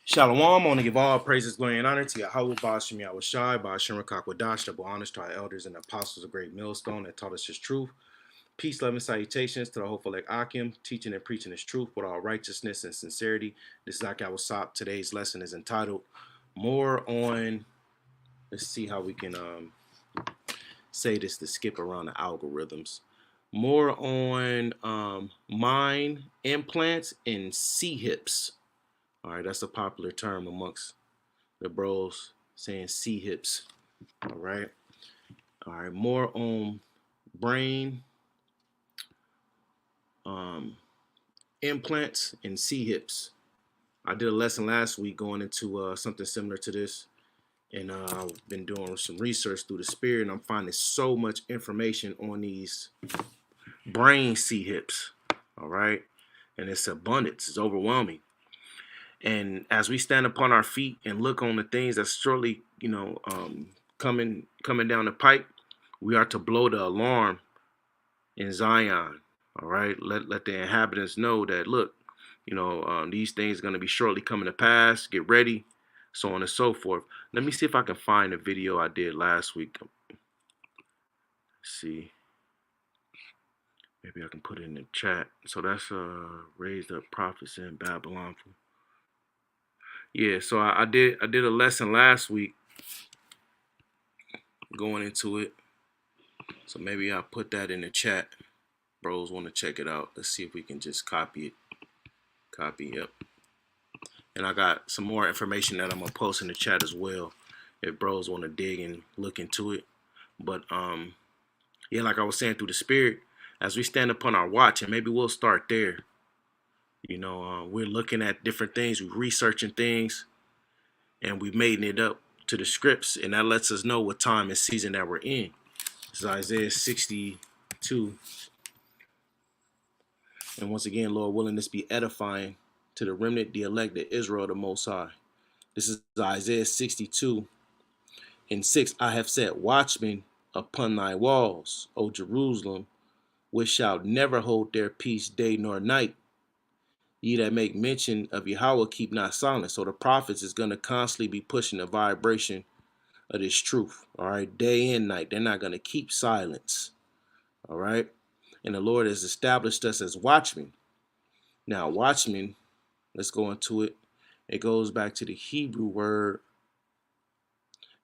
Shalom, I want to give all praises, glory, and honor to Yahweh, Bashim Yahushai, Bashim Rakakwadash, double honors to our elders and apostles of great millstone that taught us his truth. Peace, love, and salutations to the hopeful like Akim, teaching and preaching his truth with all righteousness and sincerity. This is Ak Wasap. Today's lesson is entitled More on, let's see how we can say this to skip around the algorithms. More on mind implants and ch1ps. All right, that's a popular term amongst the bros, saying ch1ps. All right. More on brain implants and ch1ps. I did a lesson last week going into something similar to this, and I've been doing some research through the spirit, and I'm finding so much information on these brain ch1ps. All right, and it's abundance. It's overwhelming. And as we stand upon our feet and look on the things that's shortly, coming down the pipe, we are to blow the alarm in Zion. All right, let the inhabitants know that look, these things are going to be shortly coming to pass. Get ready, so on and so forth. Let me see if I can find a video I did last week. Let's see, maybe I can put it in the chat. So that's raised up prophets in Babylon. Yeah, so I did a lesson last week going into it. So maybe I'll put that in the chat. Bros want to check it out. Let's see if we can just copy it. Copy, yep. And I got some more information that I'm gonna post in the chat as well, if bros want to dig and look into it. But yeah, like I was saying, through the spirit, as we stand upon our watch, and maybe we'll start there. We're looking at different things, we're researching things, and we're making it up to the scripts, and that lets us know what time and season that we're in. This is Isaiah 62. And once again, Lord willing, this be edifying to the remnant, the elect, the Israel, the Most High. This is Isaiah 62:6. I have set watchmen upon thy walls, O Jerusalem, which shall never hold their peace day nor night. Ye that make mention of Yahweh, keep not silent. So the prophets is going to constantly be pushing the vibration of this truth. All right, day and night. They're not going to keep silence. All right. And the Lord has established us as watchmen. Now, watchmen, let's go into it. It goes back to the Hebrew word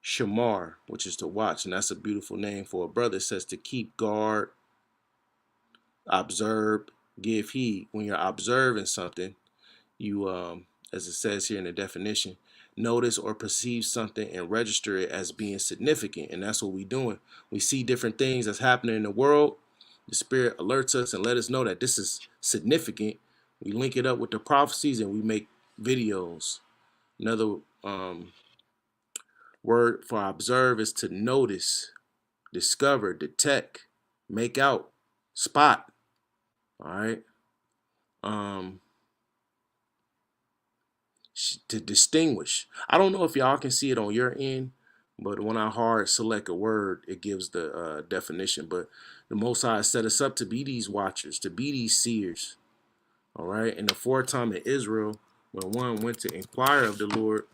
shamar, which is to watch. And that's a beautiful name for a brother. It says to keep guard, observe, give heed. When you're observing something, you, as it says here in the definition, notice or perceive something and register it as being significant. And that's what we're doing. We see different things that's happening in the world. The Spirit alerts us and let us know that this is significant. We link it up with the prophecies and we make videos. Another word for observe is to notice, discover, detect, make out, spot. All right. To distinguish. I don't know if y'all can see it on your end, but when I hard select a word, it gives the definition. But the Most High set us up to be these watchers, to be these seers. All right. And the fourth time in Israel, when one went to inquire of the Lord,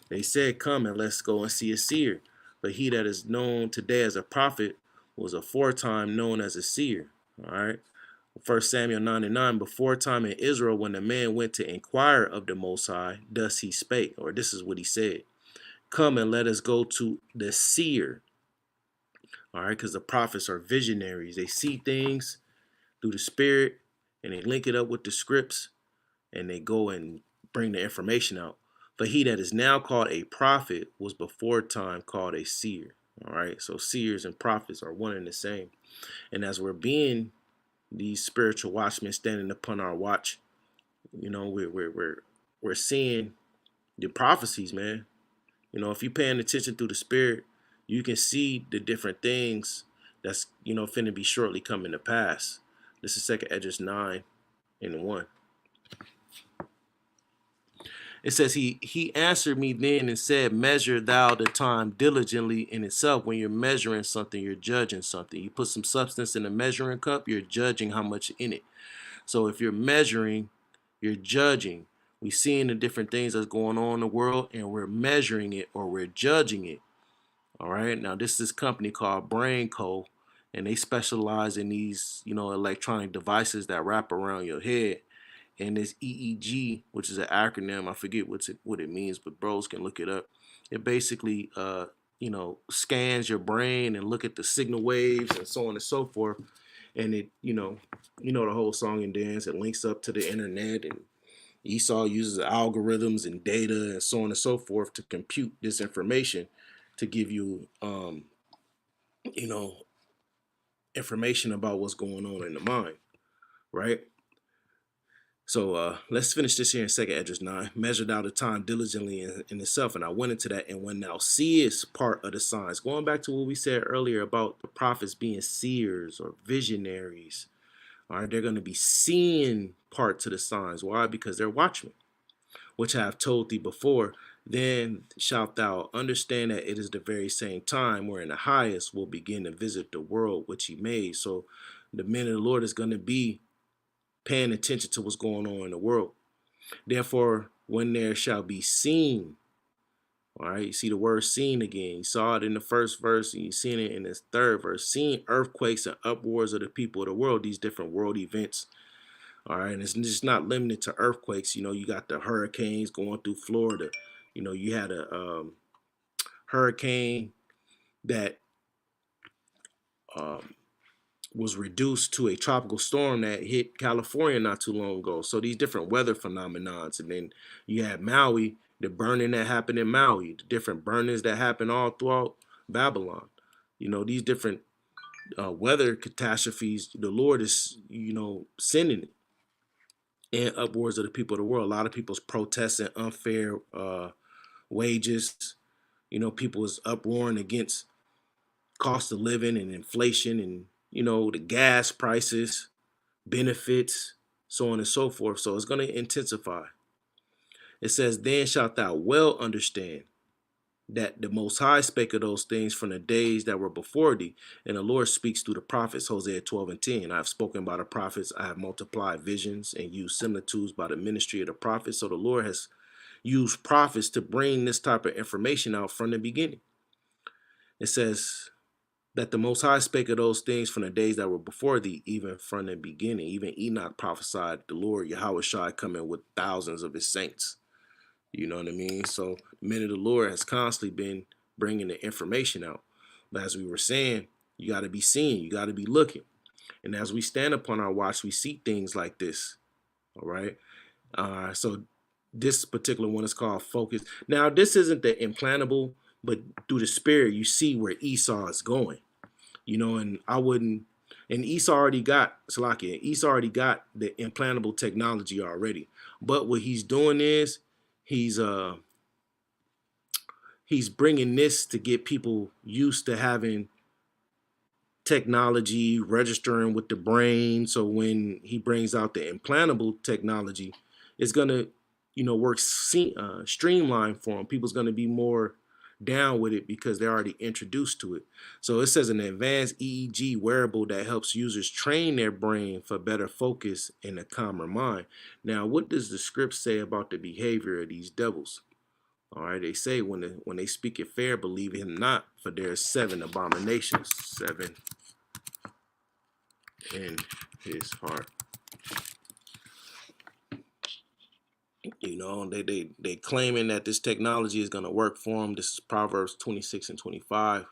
they said, come and let's go and see a seer. But he that is known today as a prophet was aforetime known as a seer. All right. 1 Samuel 9:9, before time in Israel, when the man went to inquire of the Most High, thus he spake, or this is what he said. Come and let us go to the seer All right, because the prophets are visionaries. They see things through the spirit and they link it up with the scripts and they go and bring the information out. But he that is now called a prophet was before time called a seer. All right, so seers and prophets are one and the same. And as we're being these spiritual watchmen standing upon our watch, you know, we're seeing the prophecies, man. You know, if you're paying attention through the spirit, you can see the different things that's, you know, finna be shortly coming to pass. This is 2nd Esdras 9:1. It says, he answered me then and said, measure thou the time diligently in itself. When you're measuring something, you're judging something. You put some substance in a measuring cup, you're judging how much in it. So if you're measuring, you're judging. We're seeing the different things that's going on in the world, and we're measuring it or we're judging it. All right. Now, this is this company called bra1n, and they specialize in these, you know, electronic devices that wrap around your head. And this EEG, which is an acronym, I forget what it means, but bros can look it up. It basically, you know, scans your brain and look at the signal waves and so on and so forth. And it, you know the whole song and dance. It links up to the internet, and Esau uses algorithms and data and so on and so forth to compute this information to give you, you know, information about what's going on in the mind, right? So let's finish this here in 2nd Esdras 9. Measured out the time diligently in itself. And I went into that. And when thou seest part of the signs, going back to what we said earlier about the prophets being seers or visionaries, all right, they're going to be seeing parts of the signs. Why? Because they're watchmen, which I have told thee before. Then shalt thou understand that it is the very same time wherein the highest will begin to visit the world which he made. So the men of the Lord is going to be paying attention to what's going on in the world. Therefore, when there shall be seen, all right, you see the word seen again. You saw it in the first verse, and you seen it in this third verse. Seen earthquakes and upwards of the people of the world, these different world events. All right, and it's just not limited to earthquakes. You know, you got the hurricanes going through Florida. You know, you had a hurricane that um, was reduced to a tropical storm that hit California not too long ago. So these different weather phenomenons. And then you had Maui, the burning that happened in Maui, the different burnings that happened all throughout Babylon. You know, these different weather catastrophes, the Lord is, you know, sending it and upwards of the people of the world. A lot of people's protesting unfair wages. You know, people is uproaring against cost of living and inflation and, you know, the gas prices, benefits, so on and so forth. So it's going to intensify. It says, then shalt thou well understand that the Most High spake of those things from the days that were before thee. And the Lord speaks through the prophets, Hosea 12:10. I have spoken by the prophets. I have multiplied visions and used similitudes by the ministry of the prophets. So the Lord has used prophets to bring this type of information out from the beginning. It says, that the Most High spake of those things from the days that were before thee, even from the beginning. Even Enoch prophesied the Lord Yahweh Shai coming with thousands of his saints. You know what I mean? So the men of the Lord has constantly been bringing the information out. But as we were saying, you got to be seeing, you got to be looking. And as we stand upon our watch, we see things like this. All right. So this particular one is called Focus. Now, this isn't the implantable, but through the spirit, you see where Esau is going. You know, and I wouldn't, and Esau already got, Salakia, Esau already got the implantable technology already. But what he's doing is he's bringing this to get people used to having technology registering with the brain. So when he brings out the implantable technology, it's gonna, you know, work streamlined for them. People's gonna be more down with it because they're already introduced to it. So it says an advanced EEG wearable that helps users train their brain for better focus and a calmer mind. Now, what does the script say about the behavior of these devils? All right, they say when they speak it fair, believe him not, for there are 7 abominations, 7 in his heart. You know, they claiming that this technology is going to work for them. This is Proverbs 26:25.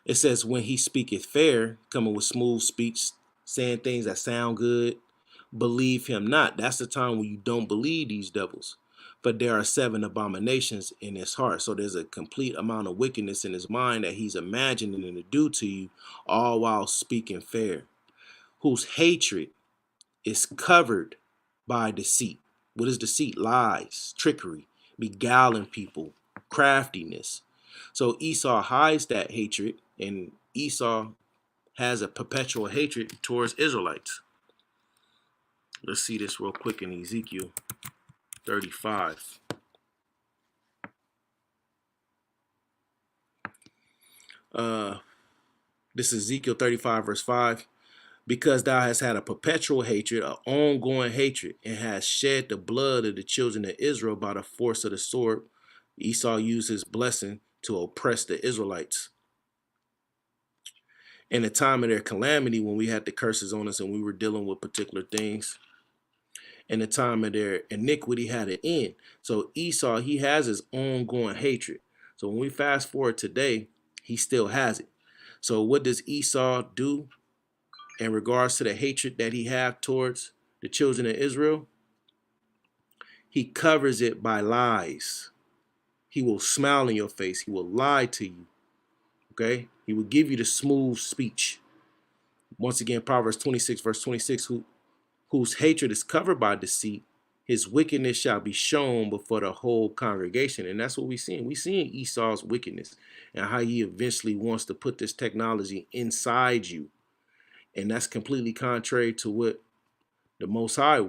It says, when he speaketh fair, coming with smooth speech, saying things that sound good, believe him not. That's the time when you don't believe these devils. But there are 7 abominations in his heart. So there's a complete amount of wickedness in his mind that he's imagining to do to you, all while speaking fair. Whose hatred is covered by deceit. What is deceit? Lies, trickery, beguiling people, craftiness. So Esau hides that hatred, and Esau has a perpetual hatred towards Israelites. Let's see this real quick in Ezekiel 35. This is Ezekiel 35, verse 5. Because thou hast had a perpetual hatred, an ongoing hatred, and hast shed the blood of the children of Israel by the force of the sword. Esau used his blessing to oppress the Israelites. In the time of their calamity, when we had the curses on us and we were dealing with particular things, in the time of their iniquity had an end. So Esau, he has his ongoing hatred. So when we fast forward today, he still has it. So what does Esau do in regards to the hatred that he have towards the children of Israel? He covers it by lies. He will smile in your face. He will lie to you. Okay? He will give you the smooth speech. Once again, Proverbs 26, verse 26, whose hatred is covered by deceit, his wickedness shall be shown before the whole congregation. And that's what we're seeing. We're seeing Esau's wickedness and how he eventually wants to put this technology inside you. And that's completely contrary to what the Most High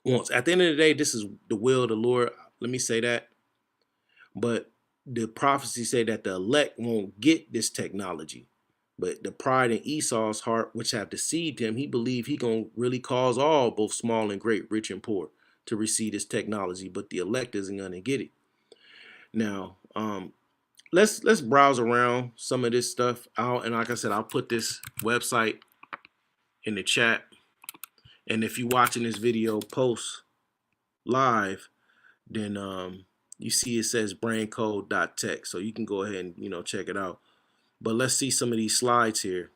wants. At the end of the day, this is the will of the Lord. Let me say that. But the prophecy say that the elect won't get this technology. But the pride in Esau's heart, which have deceived him, he believed he gonna really cause all, both small and great, rich and poor, to receive this technology. But the elect isn't gonna get it. Now, let's browse around some of this stuff out. And like I said, I'll put this website in the chat. And if you're watching this video post live, then you see it says braincode.tech. So you can go ahead and check it out. But let's see some of these slides here.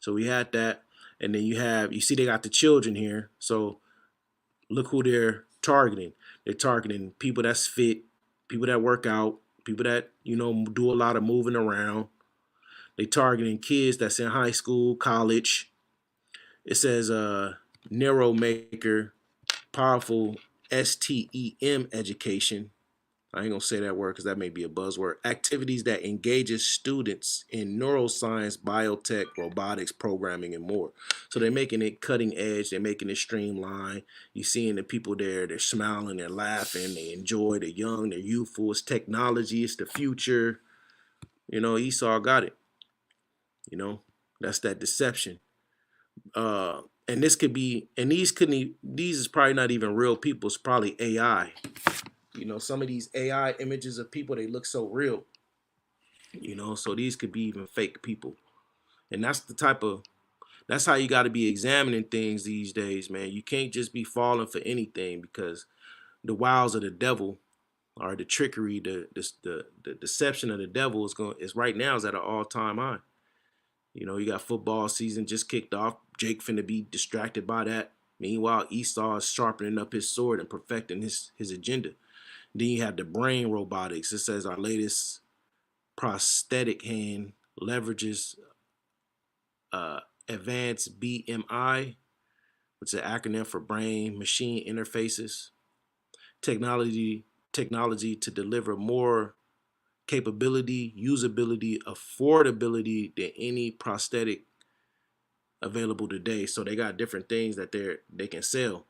So we had that, and then you see they got the children here. So look who they're targeting. They're targeting people that's fit, people that work out, people that do a lot of moving around. They targeting kids that's in high school, college. It says Narrow Maker, powerful STEM education. I ain't gonna say that word because that may be a buzzword. Activities that engages students in neuroscience, biotech, robotics, programming, and more. So they're making it cutting edge. They're making it streamlined. You're seeing the people there. They're smiling. They're laughing. They enjoy. They're young. They're youthful. It's technology. It's the future. Esau got it. That's that deception. And this could be. And these is probably not even real people. It's probably AI. Some of these AI images of people, they look so real, so these could be even fake people. And that's how you got to be examining things these days, man. You can't just be falling for anything, because the wiles of the devil, or the trickery, the deception of the devil is right now is at an all-time high. You got football season just kicked off. Jake finna be distracted by that. Meanwhile, Esau is sharpening up his sword and perfecting his agenda. Then you have the brain robotics. It says our latest prosthetic hand leverages advanced BMI, which is an acronym for brain machine interfaces. Technology to deliver more capability, usability, affordability than any prosthetic available today. So they got different things that they can sell.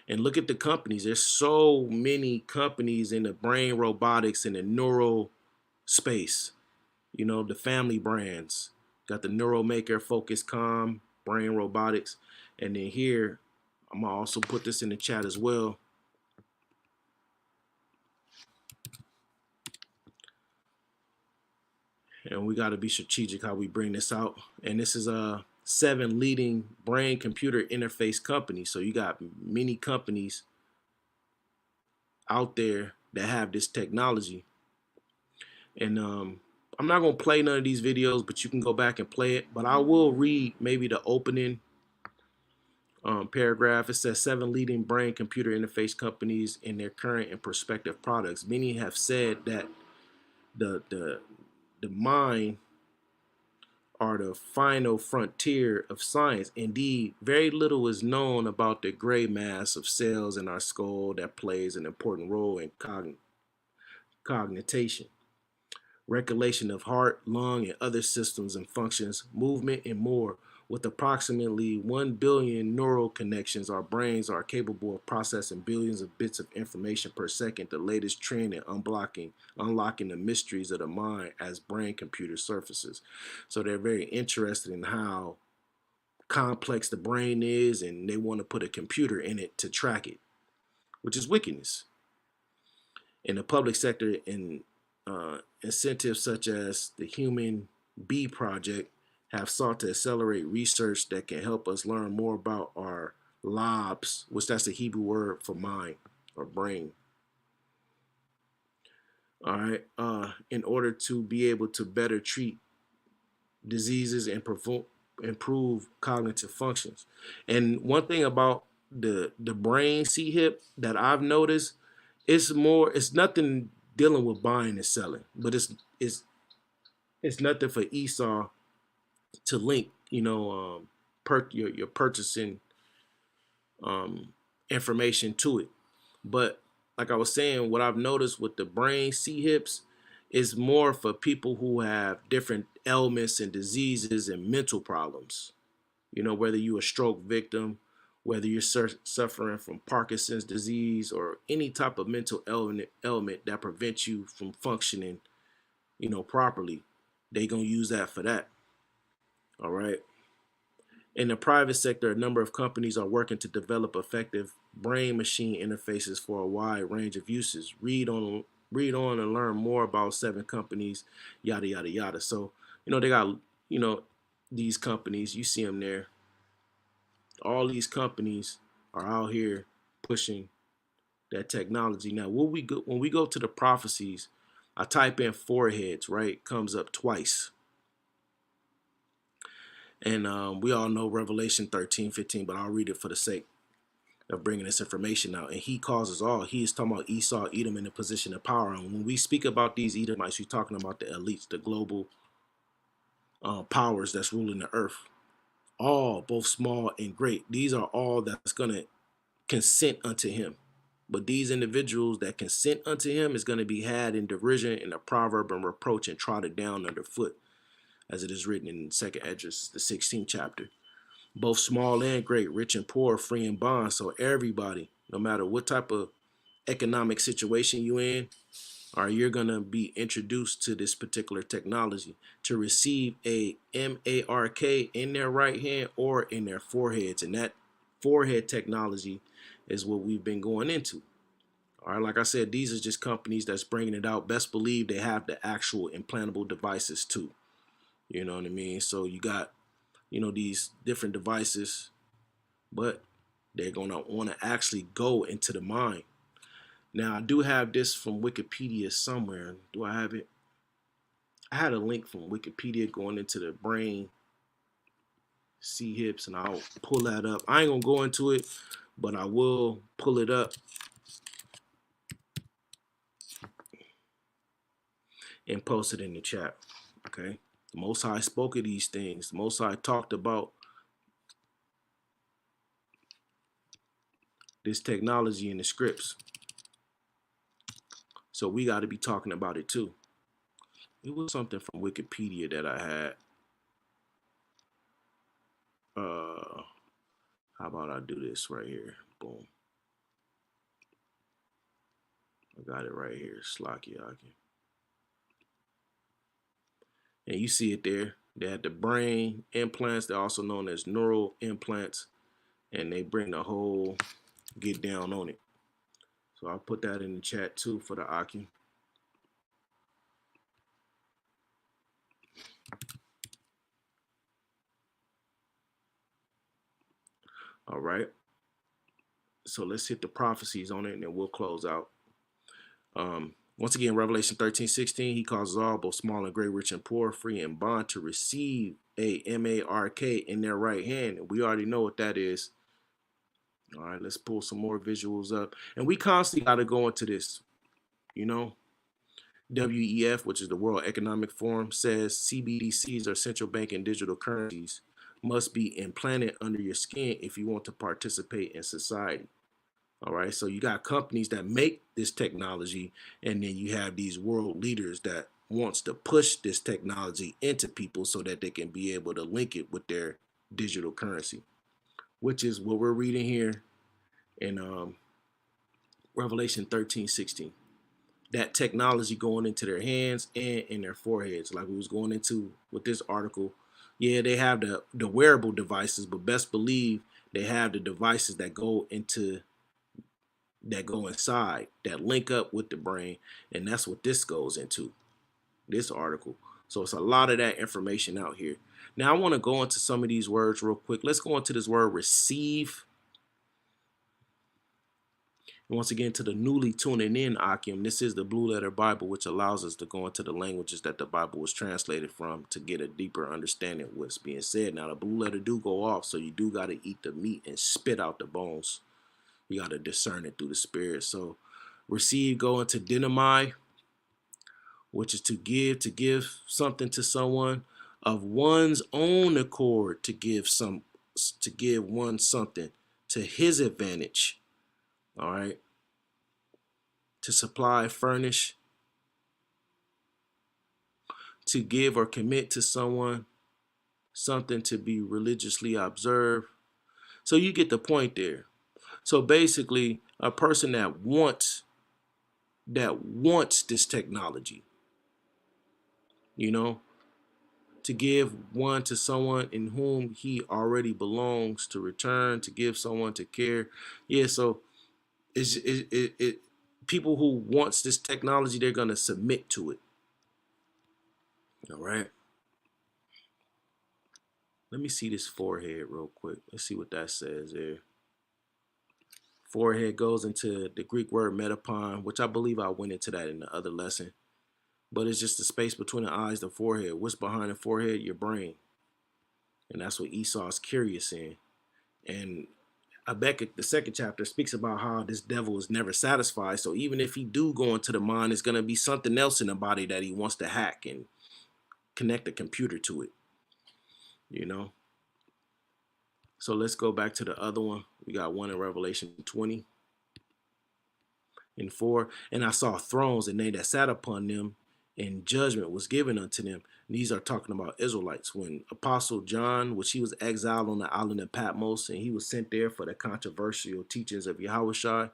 And look at the companies. There's so many companies in the brain robotics and the neuro space. The family brands. Got the Neuromaker, Focus Com, Brain Robotics. And then here, I'm going to also put this in the chat as well. And we got to be strategic how we bring this out. And this is 7 leading brain computer interface companies. So you got many companies out there that have this technology. And I'm not gonna play none of these videos, but you can go back and play it. But I will read maybe the opening paragraph. It says 7 leading brain computer interface companies in their current and prospective products. Many have said that the mind are the final frontier of science. Indeed, very little is known about the gray mass of cells in our skull that plays an important role in cognition, regulation of heart, lung, and other systems and functions, movement, and more. With approximately 1 billion neural connections, our brains are capable of processing billions of bits of information per second, the latest trend in unlocking the mysteries of the mind as brain computer surfaces. So they're very interested in how complex the brain is, and they want to put a computer in it to track it, which is wickedness. In the public sector, incentives such as the Human Bee Project have sought to accelerate research that can help us learn more about our lobs, which that's the Hebrew word for mind or brain. All right, in order to be able to better treat diseases and improve cognitive functions. And one thing about the brain ch1ps that I've noticed, it's nothing dealing with buying and selling, but it's nothing for Esau to link, your purchasing information to it. But like I was saying, what I've noticed with the brain ch1ps is more for people who have different ailments and diseases and mental problems. Whether you're a stroke victim, whether you're suffering from Parkinson's disease or any type of mental ailment that prevents you from functioning, properly, they gonna use that for that. All right. In the private sector, a number of companies are working to develop effective brain-machine interfaces for a wide range of uses. Read on and learn more about 7 companies, yada yada yada. So, they got, these companies, you see them there. All these companies are out here pushing that technology. Now, when we go to the prophecies, I type in foreheads, right? Comes up twice. And we all know Revelation 13:15, but I'll read it for the sake of bringing this information out. And he causes all. He is talking about Esau, Edom in a position of power. And when we speak about these Edomites, we're talking about the elites, the global powers that's ruling the earth. All, both small and great. These are all that's going to consent unto him. But these individuals that consent unto him is going to be had in derision, in a proverb and reproach, and trodden down underfoot, as it is written in 2nd Esdras, the 16th chapter. Both small and great, rich and poor, free and bond. So everybody, no matter what type of economic situation you're in, or you're going to be introduced to this particular technology to receive a mark in their right hand or in their foreheads. And that forehead technology is what we've been going into. All right, like I said, these are just companies that's bringing it out. Best believe they have the actual implantable devices too. You know what I mean? So you got, these different devices, but they're going to want to actually go into the mind. Now, I do have this from Wikipedia somewhere. Do I have it? I had a link from Wikipedia going into the brain ch1ps, and I'll pull that up. I ain't going to go into it, but I will pull it up and post it in the chat. Okay? The Most High spoke of these things. The Most High talked about this technology in the scripts. So we got to be talking about it too. It was something from Wikipedia that I had. How about I do this right here? Boom. I got it right here. Slacky. And you see it there. They had the brain implants. They're also known as neural implants. And they bring the whole get down on it. So I'll put that in the chat too for the Aki. All right. So let's hit the prophecies on it and then we'll close out. Once again, Revelation 13:16, he causes all, both small and great, rich and poor, free and bond, to receive a mark in their right hand. And we already know what that is. All right, let's pull some more visuals up. And we constantly got to go into this, you know. WEF, which is the World Economic Forum, says CBDCs, or central bank and digital currencies, must be implanted under your skin if you want to participate in society. All right, so you got companies that make this technology, and then you have these world leaders that wants to push this technology into people so that they can be able to link it with their digital currency, which is what we're reading here in Revelation 13:16. That technology going into their hands and in their foreheads, like we was going into with this article. Yeah, they have the wearable devices, but best believe they have the devices that go inside, that link up with the brain, and that's what this goes into, this article. So it's a lot of that information out here. Now I want to go into some of these words real quick. Let's go into this word receive. And once again, to the newly tuning in, Akim, this is the Blue Letter Bible, which allows us to go into the languages that the Bible was translated from to get a deeper understanding of what's being said. Now, the blue letter do go off, so you do got to eat the meat and spit out the bones. You got to discern it through the spirit. So receive, go into dynamai, which is to give something to someone of one's own accord, to give one something to his advantage. All right. To supply, furnish, to give or commit to someone something to be religiously observed. So you get the point there. So basically, a person that wants this technology, you know, to give one to someone in whom he already belongs, to return, to give someone, to care. Yeah, so it people who wants this technology, they're gonna submit to it. All right. Let me see this forehead real quick. Let's see what that says there. Forehead goes into the Greek word metapon, which I believe I went into that in the other lesson. But it's just the space between the eyes, the forehead. What's behind the forehead? Your brain. And that's what Esau's curious in. And Habakkuk, the second chapter, speaks about how this devil is never satisfied. So even if he do go into the mind, it's going to be something else in the body that he wants to hack and connect a computer to it, you know. So let's go back to the other one. We got one in Revelation 20 and 4. And I saw thrones, and they that sat upon them, and judgment was given unto them. And these are talking about Israelites. When Apostle John, which he was exiled on the island of Patmos, and he was sent there for the controversial teachings of Yahushua.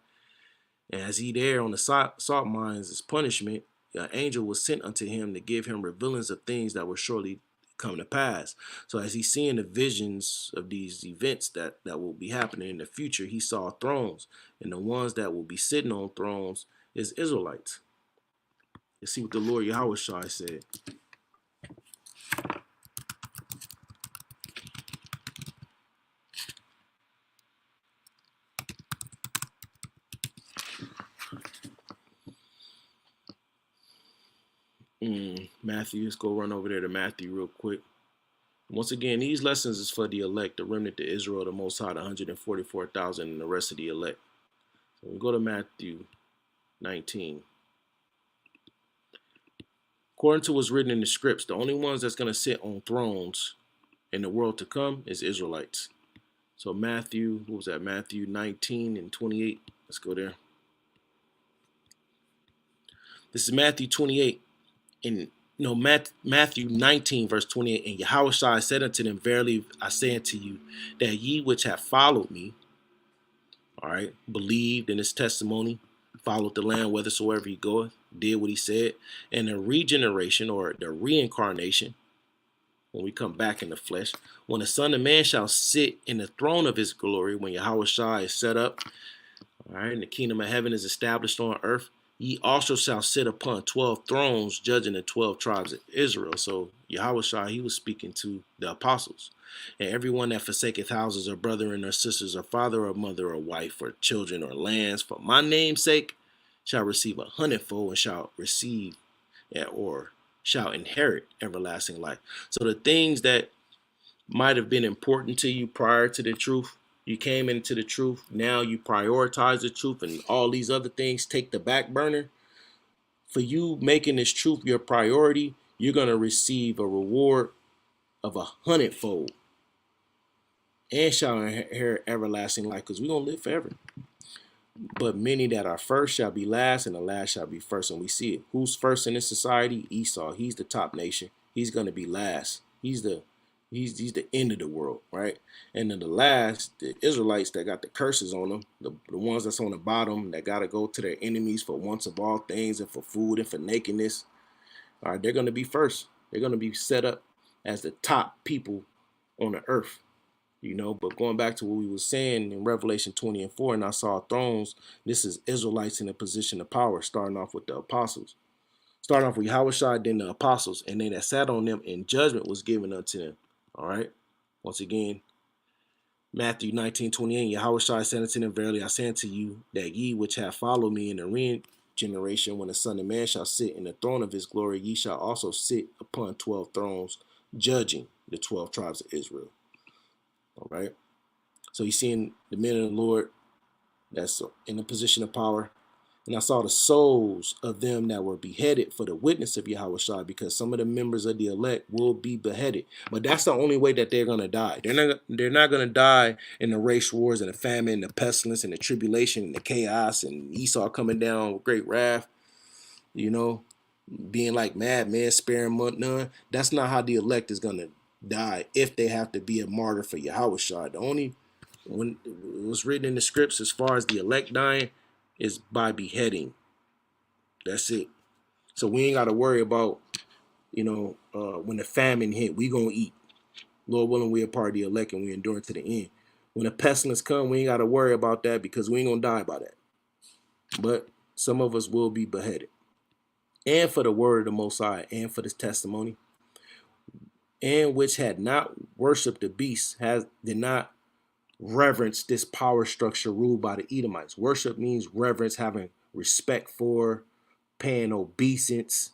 And as he there on the salt mines as punishment, an angel was sent unto him to give him revealings of things that will surely come to pass. So as he's seeing the visions of these events that will be happening in the future, he saw thrones, and the ones that will be sitting on thrones is Israelites. Let's see what the Lord Yahushua said. Matthew, let's go run over there to Matthew real quick. Once again, these lessons is for the elect, the remnant to Israel, the Most High, the 144,000, and the rest of the elect. So we go to Matthew 19. According to what's written in the scripts, the only ones that's going to sit on thrones in the world to come is Israelites. So Matthew, what was that? Matthew 19 and 28. Let's go there. This is Matthew 28. Matthew 19, verse 28. And Yahushua said unto them, verily I say unto you, that ye which have followed me, all right, believed in his testimony, followed the Lamb whithersoever he goeth, did what he said, and the regeneration, or the reincarnation, when we come back in the flesh, when the Son of Man shall sit in the throne of his glory, when Yahushua is set up, all right, and the kingdom of heaven is established on earth, ye also shall sit upon 12 thrones, judging the 12 tribes of Israel. So Yahushua, he was speaking to the apostles. And everyone that forsaketh houses, or brethren, or sisters, or father, or mother, or wife, or children, or lands, for my name's sake, shall receive 100-fold and shall receive or shall inherit everlasting life. So the things that might have been important to you prior to the truth, you came into the truth, now you prioritize the truth, and all these other things take the back burner. For you making this truth your priority, you're going to receive a reward of 100-fold and shall inherit everlasting life, because we're going to live forever. But many that are first shall be last, and the last shall be first. And we see it. Who's first in this society? Esau. He's the top nation. He's going to be last. He's the end of the world, right? And then the last, the Israelites that got the curses on them, the ones that's on the bottom that got to go to their enemies for once of all things and for food and for nakedness. All right, they're going to be first. They're going to be set up as the top people on the earth. But going back to what we were saying in Revelation 20 and 4, and I saw thrones, this is Israelites in a position of power, starting off with the apostles. Starting off with Yahushua, then the apostles, and they that sat on them, and judgment was given unto them. All right. Once again, Matthew 19:28, Yahushua said unto them, verily I say unto you, that ye which have followed me in the regeneration, when the Son of Man shall sit in the throne of his glory, ye shall also sit upon 12 thrones, judging the 12 tribes of Israel. All right. So you're seeing the men of the Lord that's in a position of power. And I saw the souls of them that were beheaded for the witness of Yahushua, because some of the members of the elect will be beheaded. But that's the only way that they're going to die. They're not going to die in the race wars and the famine, the pestilence and the tribulation and the chaos and Esau coming down with great wrath, being like madmen, sparing none. That's not how the elect is going to die if they have to be a martyr for Yahushua. When it was written in the scripts, as far as the elect dying, is by beheading. That's it. So we ain't got to worry about, when the famine hit, we gonna eat. Lord willing, we a part of the elect and we endure to the end. When the pestilence come, we ain't got to worry about that, because we ain't gonna die by that. But some of us will be beheaded. And for the word of the Most High, and for this testimony, and which had not worshipped the beast, did not reverence this power structure ruled by the Edomites. Worship means reverence, having respect for, paying obeisance,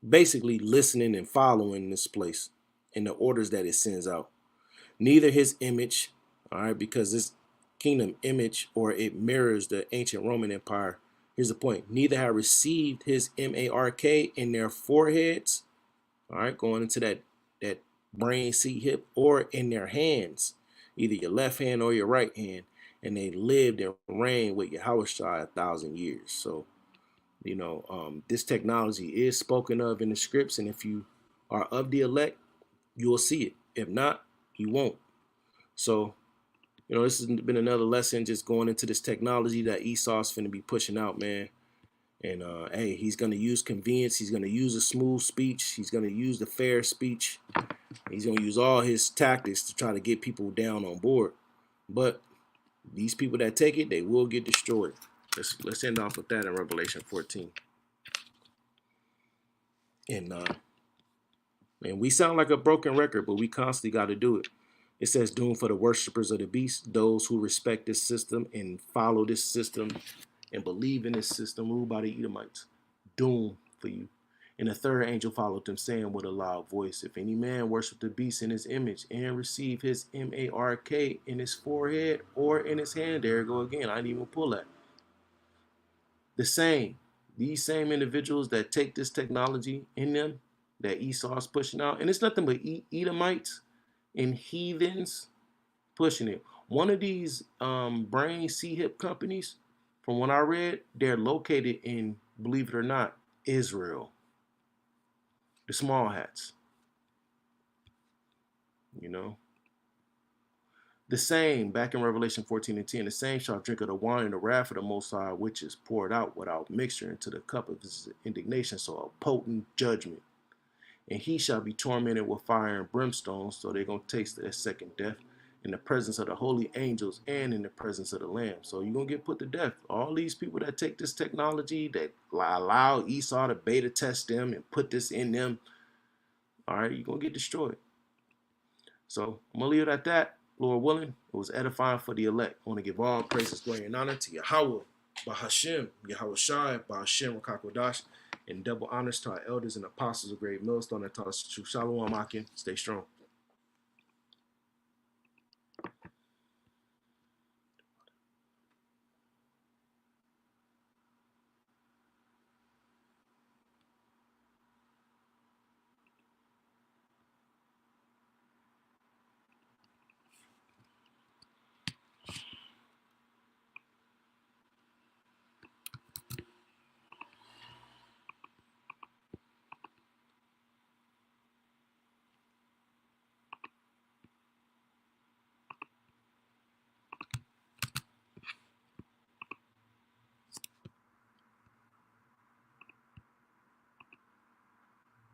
basically listening and following this place in the orders that it sends out. Neither his image, all right, because this kingdom image, or it mirrors the ancient Roman Empire. Here's the point. Neither have received his mark in their foreheads, all right, going into that brain, ch1ps, or in their hands, either your left hand or your right hand, and they lived and reigned with Yahushua 1,000 years. So, this technology is spoken of in the scripts, and if you are of the elect, you will see it. If not, you won't. So, this has been another lesson, just going into this technology that Esau's finna be pushing out, man. And hey, he's gonna use convenience. He's gonna use a smooth speech. He's gonna use the fair speech. He's gonna use all his tactics to try to get people down on board. But these people that take it, they will get destroyed. Let's end off with that in Revelation 14. And we sound like a broken record, but we constantly got to do it. It says, doom for the worshipers of the beast, those who respect this system and follow this system and believe in this system ruled by the Edomites. Doom for you. And the third angel followed them, saying with a loud voice, if any man worship the beast in his image and receive his mark in his forehead or in his hand, there you go again, I didn't even pull that. These same individuals that take this technology in them, that Esau's pushing out, and it's nothing but Edomites and heathens pushing it. One of these brain ch1ps companies, from what I read, they're located in, believe it or not, Israel. The small hats. The same, back in Revelation 14:10, the same shall drink of the wine and the wrath of the Most High, which is poured out without mixture into the cup of his indignation, so a potent judgment. And he shall be tormented with fire and brimstone, so they're going to taste their second death in the presence of the holy angels and in the presence of the Lamb. So you're going to get put to death. All these people that take this technology, that allow Esau to beta test them and put this in them, all right, you're going to get destroyed. So I'm going to leave it at that. Lord willing, it was edifying for the elect. I want to give all praises, glory, and honor to Yahweh. Bahashem, Yahweh Shai, Bahashem, Rakakwadash, and double honors to our elders and apostles of Great Millstone that taught us true Shalom Akin. Stay strong.